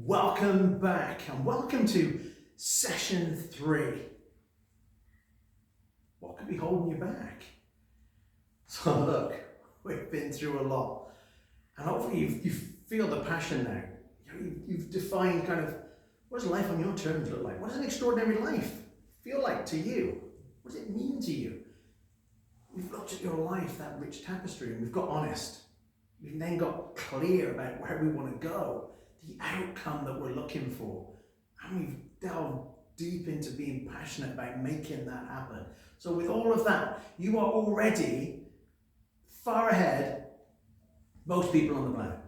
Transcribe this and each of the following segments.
Welcome back and welcome to session 3. What could be holding you back? So look, we've been through a lot and hopefully you feel the passion now. You've defined kind of what does life on your terms look like? What does an extraordinary life feel like to you? What does it mean to you? We've looked at your life, that rich tapestry, and we've got honest. We've then got clear about where we want to go, the outcome that we're looking for. And we've delved deep into being passionate about making that happen. So with all of that, you are already far ahead most people on the planet.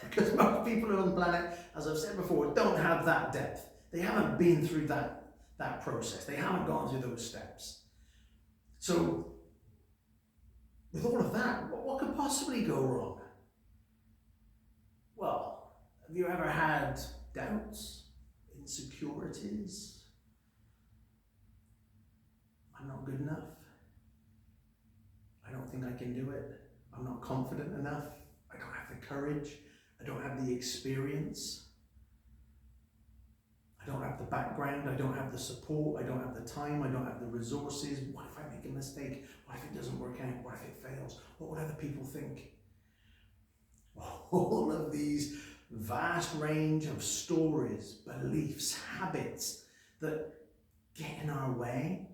Because most people on the planet, as I've said before, don't have that depth. They haven't been through that process. They haven't gone through those steps. So with all of that, what could possibly go wrong? Well, have you ever had doubts, insecurities? I'm not good enough. I don't think I can do it. I'm not confident enough. I don't have the courage. I don't have the experience. I don't have the background. I don't have the support. I don't have the time. I don't have the resources. What if I make a mistake? What if it doesn't work out? What if it fails? What would other people think? All of these vast range of stories, beliefs, habits that get in our way.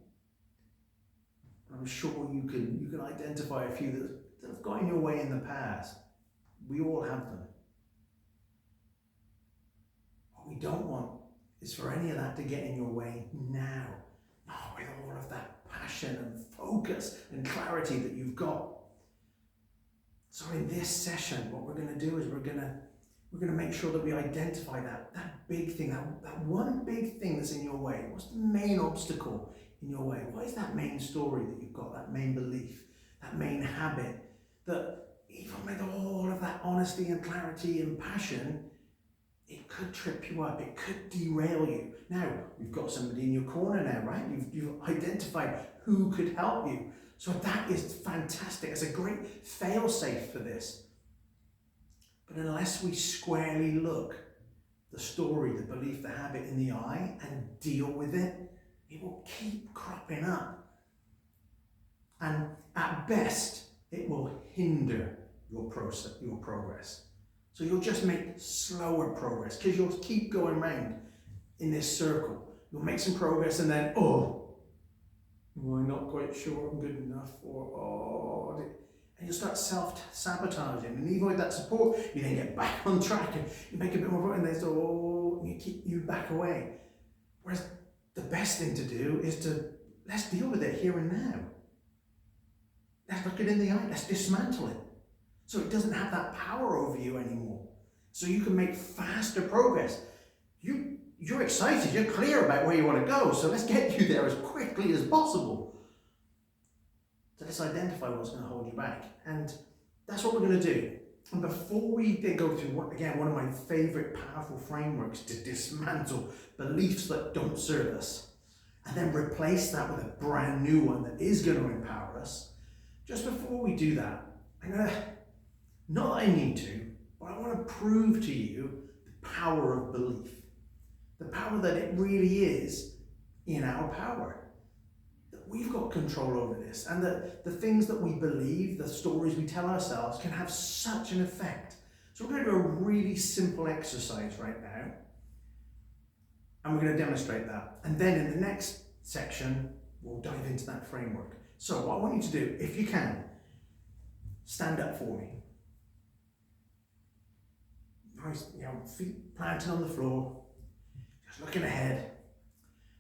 I'm sure you can identify a few that have got in your way in the past. We all have them. What we don't want is for any of that to get in your way now. With all of that passion and focus and clarity that you've got. So in this session, what we're going to do is we're going to make sure that we identify that big thing, that one big thing that's in your way. What's the main obstacle in your way? What is that main story that you've got, that main belief, that main habit that even with all of that honesty and clarity and passion, it could trip you up, it could derail you. Now, we've got somebody in your corner now, right? You've identified who could help you. So that is fantastic. It's a great fail-safe for this. But unless we squarely look the story, the belief, the habit in the eye and deal with it, it will keep cropping up. And at best, it will hinder your progress. So you'll just make slower progress because you'll keep going round in this circle. You'll make some progress and then, I'm not quite sure I'm good enough, and you'll start self-sabotaging. And even with that support, you then get back on track and you make a bit more progress and you back away. Whereas the best thing to do is let's deal with it here and now. Let's look it in the eye, let's dismantle it. So it doesn't have that power over you anymore. So you can make faster progress. You're excited, you're clear about where you want to go, so let's get you there as quickly as possible. So let's identify what's going to hold you back. And that's what we're going to do. And before we then go through, one of my favorite powerful frameworks to dismantle beliefs that don't serve us, and then replace that with a brand new one that is going to empower us, just before we do that, not that I need to, but I want to prove to you the power of belief. The power that it really is in our power. That we've got control over this, and that the things that we believe, the stories we tell ourselves, can have such an effect. So we're going to do a really simple exercise right now, and we're going to demonstrate that. And then in the next section, we'll dive into that framework. So what I want you to do, if you can, stand up for me. Nice, feet planted on the floor, just looking ahead.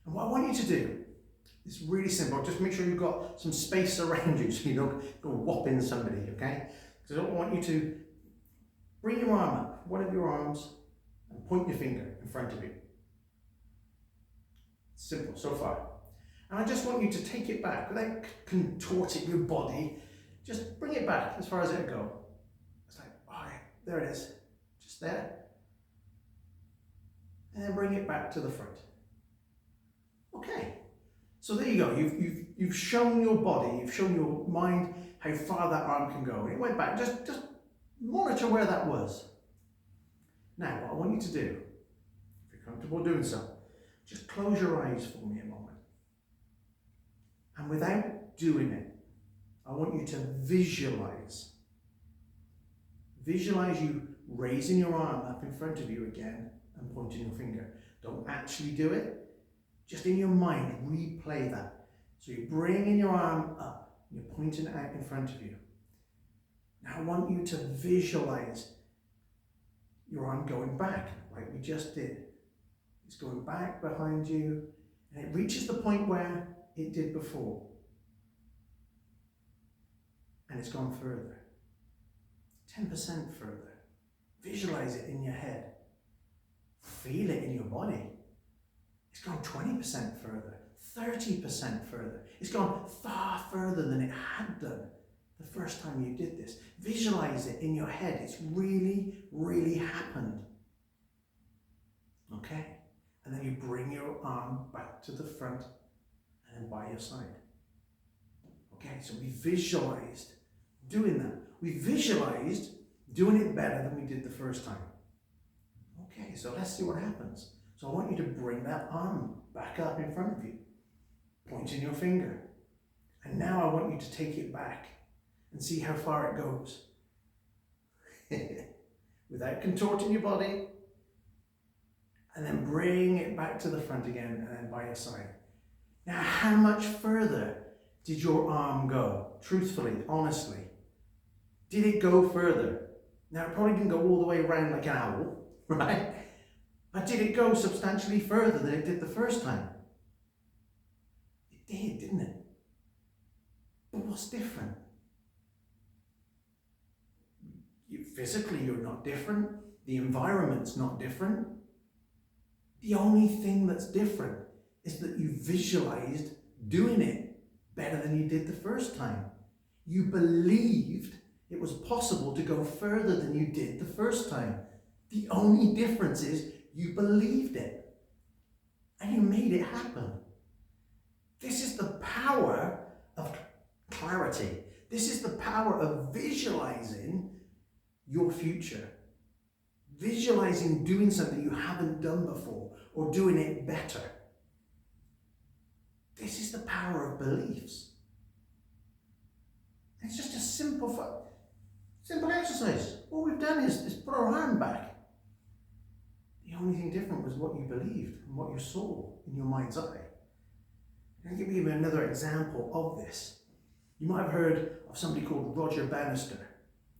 And what I want you to do is really simple. Just make sure you've got some space around you so you don't go whopping somebody, okay? Because I want you to bring your arm up, one of your arms, and point your finger in front of you. Simple so far. And I just want you to take it back without contorting your body. Just bring it back as far as it'll go. It's like, there it is. Just there. And then bring it back to the front. Okay. So there you go. You've shown your body, you've shown your mind how far that arm can go. And it went back. Just monitor where that was. Now, what I want you to do comfortable doing so, just close your eyes for me a moment. And without doing it, I want you to visualize. Visualize you raising your arm up in front of you again and pointing your finger. Don't actually do it. Just in your mind, replay that. So you're bringing your arm up, you're pointing it out in front of you. Now I want you to visualize your arm going back, like we just did. It's going back behind you, and it reaches the point where it did before. And it's gone further. 10% further. Visualize it in your head. Feel it in your body. It's gone 20% further, 30% further. It's gone far further than it had done the first time you did this. Visualize it in your head. It's really, really happened. Okay? And then you bring your arm back to the front and then by your side. Okay, so we visualized doing that. We visualized doing it better than we did the first time. Okay, so let's see what happens. So I want you to bring that arm back up in front of you, pointing your finger. And now I want you to take it back and see how far it goes. Without contorting your body. And then bring it back to the front again and then by your side. Now, how much further did your arm go? Truthfully, honestly. Did it go further? Now, it probably didn't go all the way around like an owl, right? But did it go substantially further than it did the first time? It did, didn't it? But what's different? Physically, you're not different. The environment's not different. The only thing that's different is that you visualized doing it better than you did the first time. You believed it was possible to go further than you did the first time. The only difference is you believed it and you made it happen. This is the power of clarity. This is the power of visualizing your future. Visualizing doing something you haven't done before or doing it better. This is the power of beliefs. It's just a simple exercise. All we've done is put our arm back. The only thing different was what you believed and what you saw in your mind's eye. I'm going to give you another example of this. You might have heard of somebody called Roger Bannister.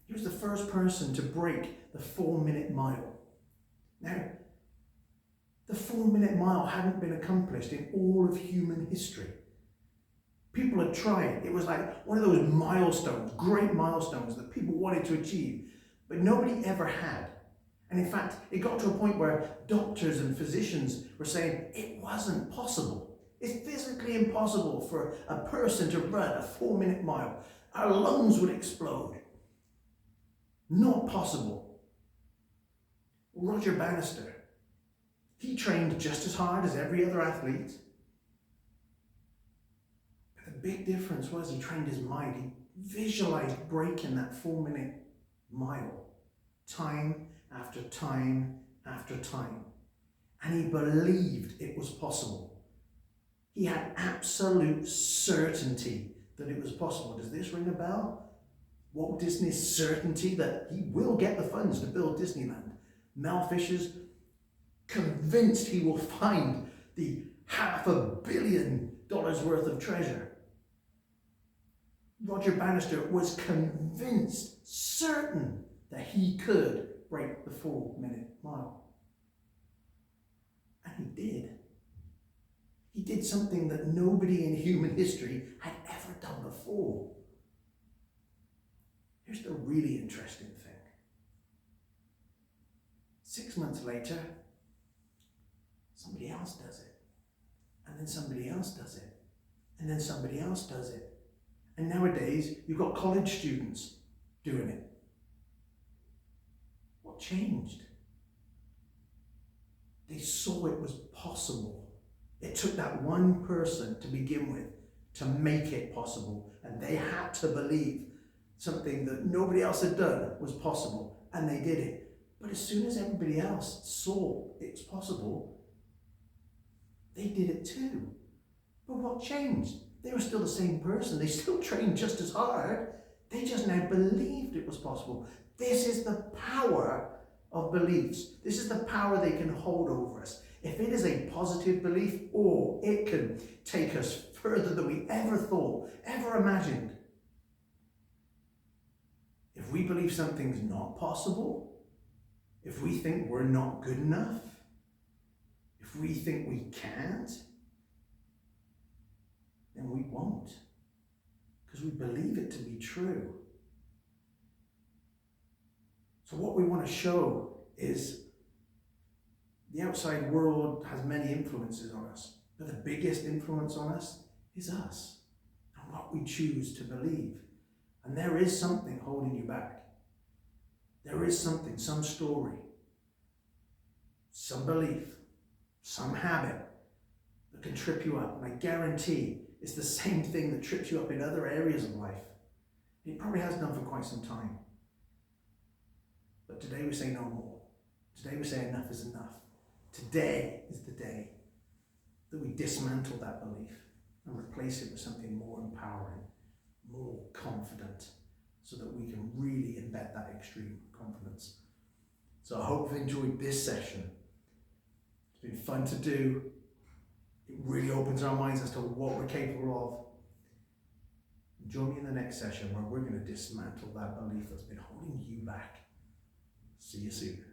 He was the first person to break the 4-minute mile. Now, the 4-minute mile hadn't been accomplished in all of human history. People had tried. It was like one of those milestones, great milestones that people wanted to achieve, but nobody ever had. And in fact, it got to a point where doctors and physicians were saying it wasn't possible. It's physically impossible for a person to run a 4-minute mile. Our lungs would explode. Not possible. Roger Bannister, he trained just as hard as every other athlete. But the big difference was he trained his mind. He visualized breaking that 4-minute mile, time after time after time. And he believed it was possible. He had absolute certainty that it was possible. Does this ring a bell? Walt Disney's certainty that he will get the funds to build Disneyland. Mel Fisher's convinced he will find the $500 million worth of treasure. Roger Bannister was convinced, certain, that he could break the 4-minute mile. And he did. He did something that nobody in human history had ever done before. Here's the really interesting thing. 6 months later, somebody else does it. And then somebody else does it. And then somebody else does it. And nowadays, you've got college students doing it. What changed? They saw it was possible. It took that one person to begin with to make it possible. And they had to believe something that nobody else had done was possible, and they did it. But as soon as everybody else saw it was possible, They did it too. But what changed? They were still the same person. They still trained just as hard. They just now believed it was possible. This is the power of beliefs. This is the power they can hold over us. If it is a positive belief, it can take us further than we ever thought, ever imagined. If we believe something's not possible, if we think we're not good enough, if we think we can't, then we won't, because we believe it to be true. So what we want to show is the outside world has many influences on us, but the biggest influence on us is us and what we choose to believe. And there is something holding you back. There is something, some story, some belief, some habit that can trip you up. And I guarantee it's the same thing that trips you up in other areas of life. It probably has done for quite some time. But today we say no more. Today we say enough is enough. Today is the day that we dismantle that belief and replace it with something more empowering, more confident, so that we can really embed that extreme confidence. So I hope you've enjoyed this session. It's been fun to do. It really opens our minds as to what we're capable of. Join me in the next session where we're going to dismantle that belief that's been holding you back. See you soon.